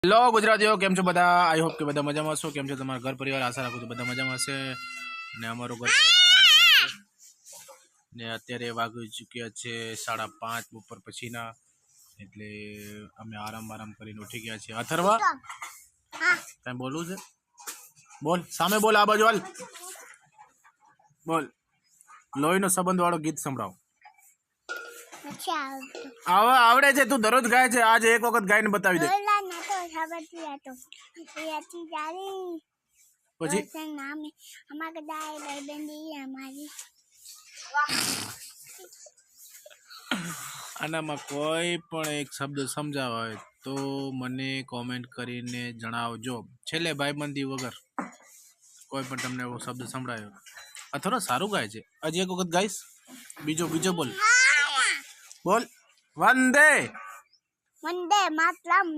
Hello ગુજરાતીઓ, કેમ છો બધા? આઈ હોપ કે બધા મજામાં હશો. કેમ છો તમારા ઘર પરિવાર? આશા રાખું છું બધા મજામાં હશે. અને અમારું ઘર પરિવાર ને અત્યારે વાગી ચૂક્યા છે 5:30 બપોર પછીના. એટલે અમે આરામ કરીને ઉઠી ગયા છીએ. અથર્વા, કઈ બોલવું છે? બોલ, સામે બોલ, આ બાજુ હાલ. બોલ, લોહીનો સંબંધ વાળો ગીત સંભળાવો. આવડે છે? તું દરરોજ ગાય છે, આજે એક વખત ગાઈને બતાવી દે. આનામાં કોઈ પણ એક શબ્દ સમજાવો હોય તો મને કોમેન્ટ કરીને જણાવજો. છેલ્લે ભાઈબંધી વગર કોઈ પણ તમને એવો શબ્દ સંભળાયો. અથવા સારું ગાય છે, હજી એક વખત ગાઈશ. બીજો બોલ. બોલ, વંદે વંદે માતરમ.